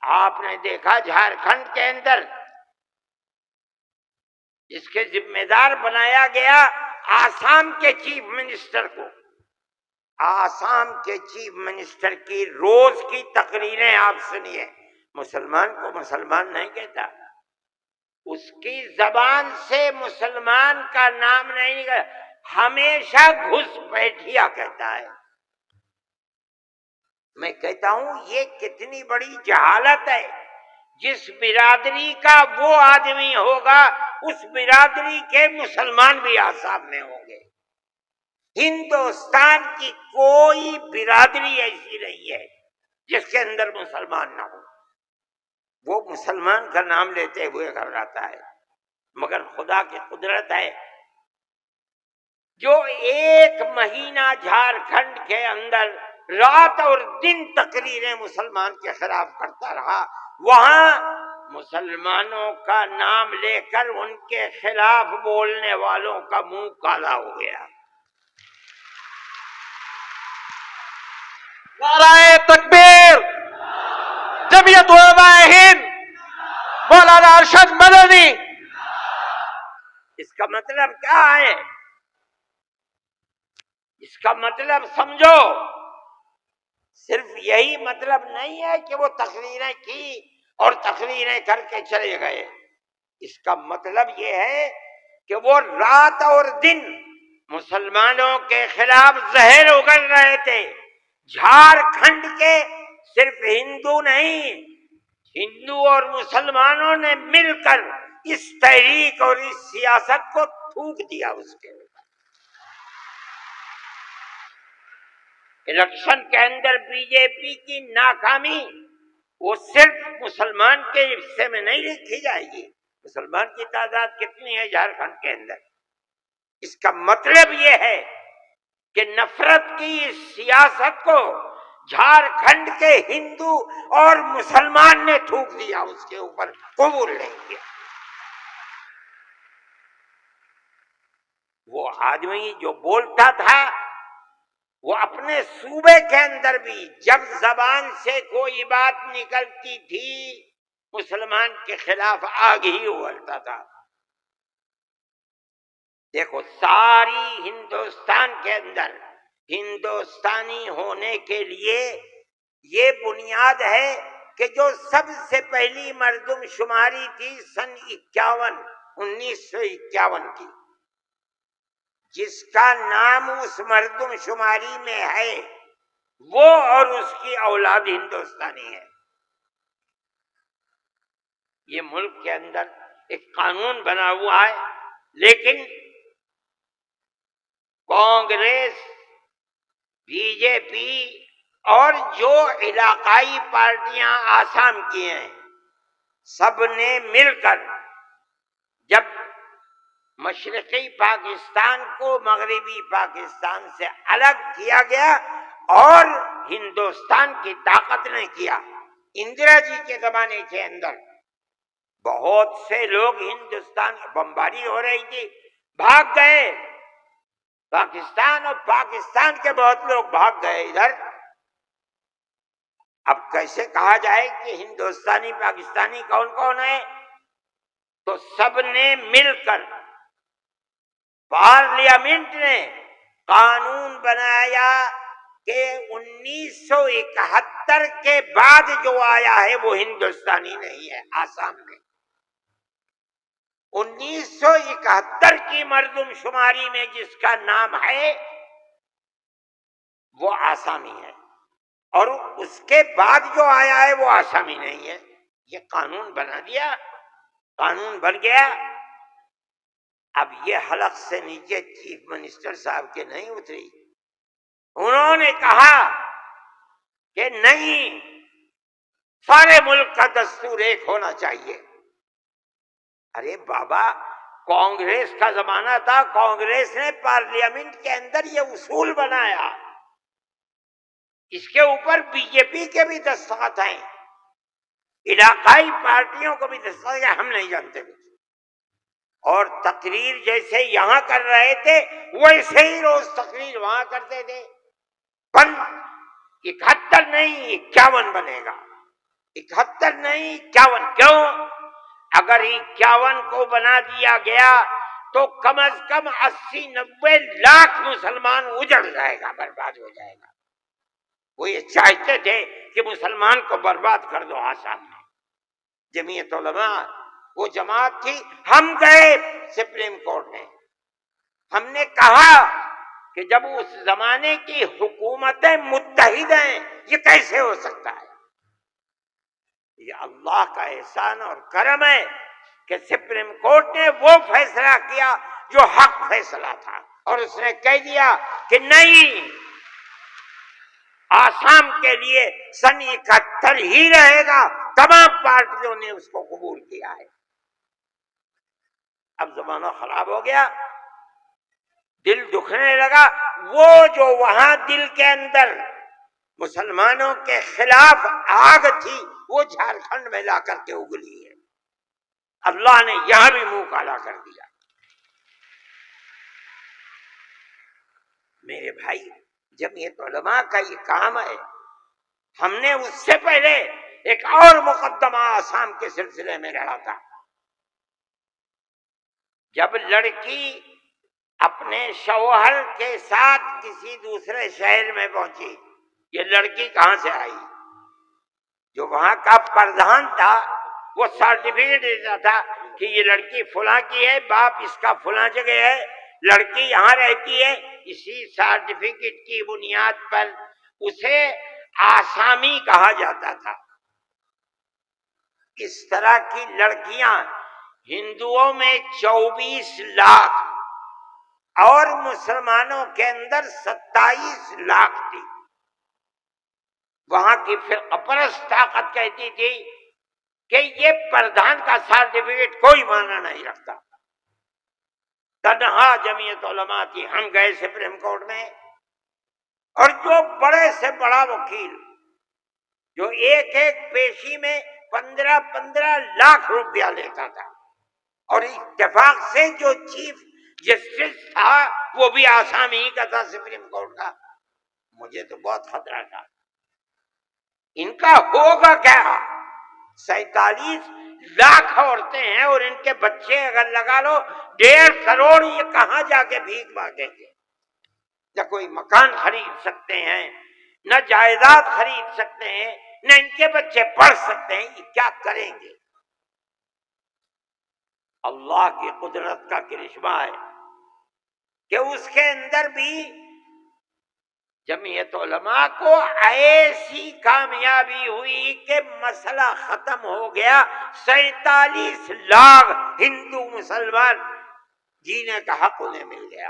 آپ نے دیکھا جھارکھنڈ کے اندر اس کے ذمہ دار بنایا گیا آسام کے چیف منسٹر کو. آسام کے چیف منسٹر کی روز کی تقریریں آپ سنیے. مسلمان کو مسلمان نہیں کہتا، اس کی زبان سے مسلمان کا نام نہیں نکلا، ہمیشہ گھس بیٹھیا کہتا ہے. میں کہتا ہوں یہ کتنی بڑی جہالت ہے. جس برادری کا وہ آدمی ہوگا اس برادری کے مسلمان بھی آسام میں ہوں گے. ہندوستان کی کوئی برادری ایسی نہیں ہے جس کے اندر مسلمان نہ ہو. وہ مسلمان کا نام لیتے ہوئے گھبراتا ہے، مگر خدا کی قدرت ہے جو 1 مہینہ جھارکھنڈ کے اندر رات اور دن تقریریں مسلمان کے خلاف کرتا رہا، وہاں مسلمانوں کا نام لے کر ان کے خلاف بولنے والوں کا منہ کالا ہو گیا. نعرہ تکبیر، جمعیت علماء ہند، مولانا ارشد مدنی. اس کا مطلب کیا ہے؟ اس کا مطلب سمجھو. صرف یہی مطلب نہیں ہے کہ وہ تقریریں کی اور تقریریں کر کے چلے گئے. اس کا مطلب یہ ہے کہ وہ رات اور دن مسلمانوں کے خلاف زہر اگل رہے تھے. جھارکھنڈ کے صرف ہندو نہیں، ہندو اور مسلمانوں نے مل کر اس تحریک اور اس سیاست کو تھوک دیا. اس کے الیکشن کے اندر بی جے پی کی ناکامی وہ صرف مسلمان کے حصے میں نہیں لکھی جائے گی. مسلمان کی تعداد کتنی ہے جھارکھنڈ کے اندر؟ اس کا مطلب یہ ہے کہ نفرت کی اس سیاست کو جھارکھنڈ کے ہندو اور مسلمان نے تھوک دیا، اس کے اوپر قبول نہیں کیا. وہ آدمی جو بولتا تھا وہ اپنے صوبے کے اندر بھی جب زبان سے کوئی بات نکلتی تھی مسلمان کے خلاف آگ ہی اگلتا تھا. دیکھو ساری ہندوستان کے اندر ہندوستانی ہونے کے لیے یہ بنیاد ہے کہ جو سب سے پہلی مردم شماری تھی سن 1951 کی، جس کا نام اس مردم شماری میں ہے وہ اور اس کی اولاد ہندوستانی ہے. یہ ملک کے اندر ایک قانون بنا ہوا ہے، لیکن کانگریس، بی جے پی اور جو علاقائی پارٹیاں آسام کی ہیں سب نے مل کر جب مشرقی پاکستان کو مغربی پاکستان سے الگ کیا گیا اور ہندوستان کی طاقت نے کیا. اندرا جی کے زمانے کے اندر بہت سے لوگ ہندوستان بمباری ہو رہی تھی بھاگ گئے پاکستان، اور پاکستان کے بہت لوگ بھاگ گئے ادھر. اب کیسے کہا جائے کہ ہندوستانی پاکستانی کون کون ہے؟ تو سب نے مل کر پارلیمنٹ نے قانون بنایا کہ 1971 کے بعد جو آیا ہے وہ ہندوستانی نہیں ہے. آسام میں 1971 کی مردم شماری میں جس کا نام ہے وہ آسامی ہے، اور اس کے بعد جو آیا ہے وہ آسامی نہیں ہے. یہ قانون بنا دیا، قانون بن گیا. اب یہ حلق سے نیچے چیف منسٹر صاحب کے نہیں اتری. انہوں نے کہا کہ نہیں، سارے ملک کا دستور ایک ہونا چاہیے. ارے بابا، کانگریس کا زمانہ تھا، کانگریس نے پارلیمنٹ کے اندر یہ اصول بنایا، اس کے اوپر بی جے پی کے بھی دستخط ہیں، علاقائی پارٹیوں کو بھی دستخط ہیں، ہم نہیں جانتے. اور تقریر جیسے یہاں کر رہے تھے ویسے ہی روز تقریر وہاں کرتے تھے. بند 71 نہیں 51 بنے گا. 71 نہیں 51. کیوں؟ اگر 51 کو بنا دیا گیا تو کم از کم 80-90 لاکھ مسلمان اجڑ جائے گا، برباد ہو جائے گا. وہ یہ چاہتے تھے کہ مسلمان کو برباد کر دو آسام میں. جمعیت علماء وہ جماعت تھی. ہم گئے سپریم کورٹ میں، ہم نے کہا کہ جب اس زمانے کی حکومتیں متحد ہیں یہ کیسے ہو سکتا ہے؟ یہ اللہ کا احسان اور کرم ہے کہ سپریم کورٹ نے وہ فیصلہ کیا جو حق فیصلہ تھا، اور اس نے کہہ دیا کہ نہیں، آسام کے لیے سن 71 ہی رہے گا. تمام پارٹیوں نے اس کو قبول کیا ہے. اب زمانہ خراب ہو گیا، دل دکھنے لگا. وہ جو وہاں دل کے اندر مسلمانوں کے خلاف آگ تھی وہ جھارکھنڈ میں لا کر کے اگلی ہے. اللہ نے یہاں بھی منہ کالا کر دیا. میرے بھائی، جمعیت علماء کا یہ کام ہے. ہم نے اس سے پہلے ایک اور مقدمہ آسام کے سلسلے میں لڑا تھا. جب لڑکی اپنے شوہر کے ساتھ کسی دوسرے شہر میں پہنچی، یہ لڑکی کہاں سے آئی؟ جو وہاں کا پردھان تھا وہ سرٹیفکیٹ دیتا تھا کہ یہ لڑکی فلاں کی ہے، باپ اس کا فلاں جگہ ہے، لڑکی یہاں رہتی ہے. اسی سرٹیفکیٹ کی بنیاد پر اسے آسامی کہا جاتا تھا. اس طرح کی لڑکیاں ہندوؤں میں 24 لاکھ اور مسلمانوں کے اندر 27 لاکھ تھی. وہاں کی فرقہ پرست طاقت کہتی تھی کہ یہ پردھان کا سرٹیفکیٹ کوئی معنی نہیں رکھتا. تنہا جمعیت علماء تھی. ہم گئے سپریم کورٹ میں، اور جو بڑے سے بڑا وکیل جو ایک پیشی میں 15 لاکھ روپیہ لیتا تھا، اور اتفاق سے جو چیف جسٹس تھا وہ بھی آسامی ہی کا تھا سپریم کورٹ کا. مجھے تو بہت خطرہ تھا ان کا ہوگا کیا. 47 لاکھ عورتیں ہیں اور ان کے بچے اگر لگا لو 1.5 کروڑ، یہ کہاں جا کے بھیک مانگیں گے؟ نہ کوئی مکان خرید سکتے ہیں، نہ جائیداد خرید سکتے ہیں، نہ ان کے بچے پڑھ سکتے ہیں. یہ کیا کریں گے؟ اللہ کی قدرت کا کرشمہ ہے کہ اس کے اندر بھی جمعیت علماء کو ایسی کامیابی ہوئی کہ مسئلہ ختم ہو گیا. 47 لاکھ ہندو مسلمان جینے کا حق انہیں مل گیا.